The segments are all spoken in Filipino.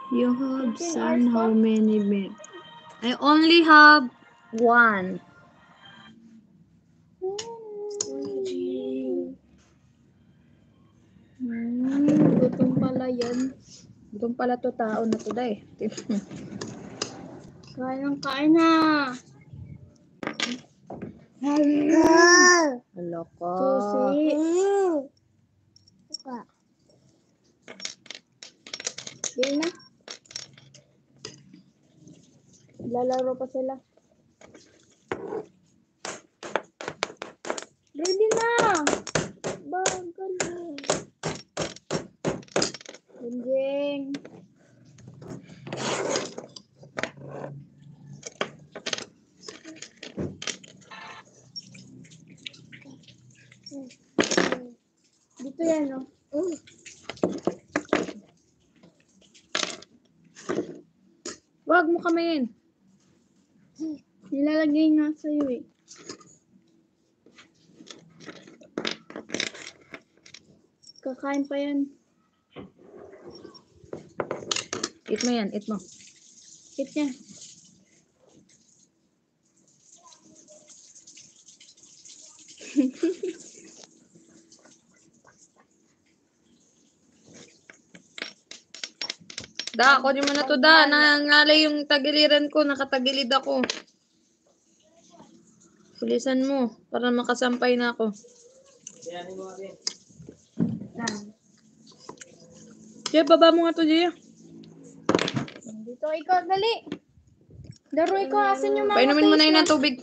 You have sent how many men? I only have one. Gutom pala yan. Gutom pala to tao na to day. Kain na. Loko. Susi. Yun na. Lalaro pa sila. Ready na. Bagal na. Benjing. Dito yan, no? Wag mo kamayin. Nilalagay nga sa'yo eh. Kakain pa yan. Eat mo yan, eat mo. Eat yan. Da, ako di mo na to da. Nangangalay yung tagiliran ko. Nakatagilid ako. Bilisan mo para makasampay na ako. Jaya, baba mo nga to, Jaya. Dito ikaw, dali. Laro ikaw, asan yung mama? Painumin mo na yun ng tubig.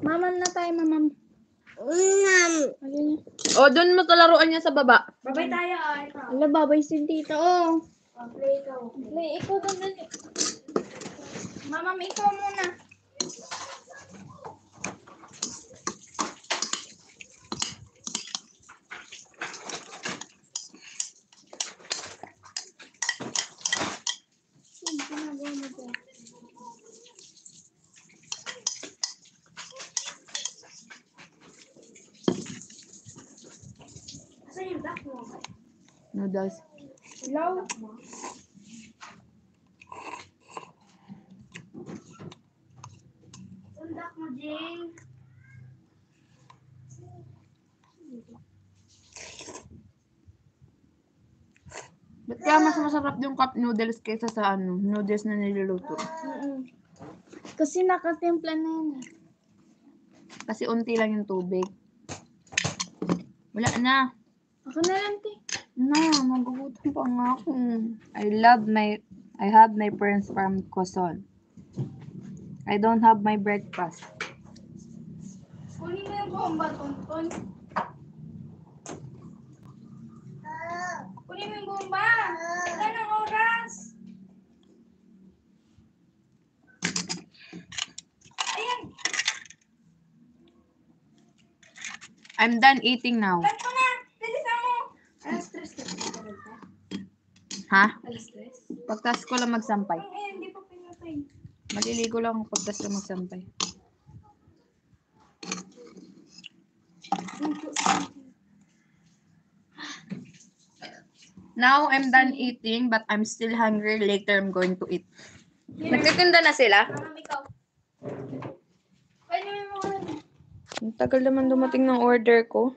Mamam na tayo, mamam. Ayun. O, doon mo talaruan niya sa baba. Babay tayo, ito. Ala, babay si tita, oh. Play ikaw. Play, ikaw doon, dali. Mamam, ikaw muna. Ano ginagawa mo dyan? Asan yung duck mo? Noodles. Hello? Asan duck mo, Jing? Ba't kaya mas masarap yung cup noodles kaysa sa noodles na niluluto? Kasi nakatimpla na yun. Kasi unti lang yung tubig. Wala na. Ako na lang, te. Na, magugutom pa nga ako. I have my parents from Quezon. I don't have my breakfast. Kunin mo yung bomba, Tonton. Kunin mo yung bomba. Wala ng oras. Ayan. I'm done eating now. Ito na. Bilisan mo. Alas 3 ka pa. Ha? Alas 3? Pagtas ko lang magsampay. Ayan, hindi pa pinatay. Maliligo lang ako pagtas lang magsampay. Now, I'm done eating, but I'm still hungry. Later, I'm going to eat. Nagtitinda na sila? Mamam, ikaw. Pwede mo ano. Ang tagal naman dumating ng order ko.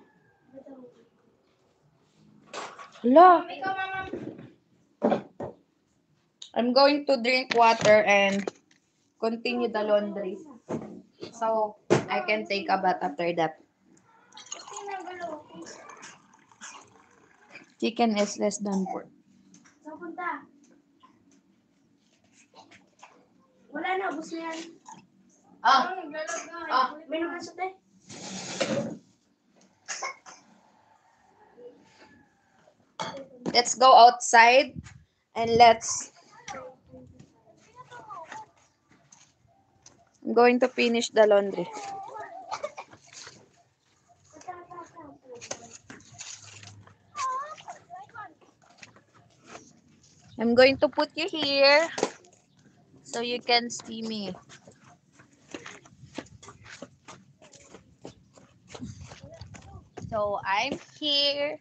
Hala! Ikaw, mamam. I'm going to drink water and continue the laundry. So, I can take a bath after that. Pinagalo. Chicken is less than pork. Saan punta? Wala na, ubos na yan. May naman sa te. Let's go outside and I'm going to finish the laundry. I'm going to put you here so you can see me. So I'm here.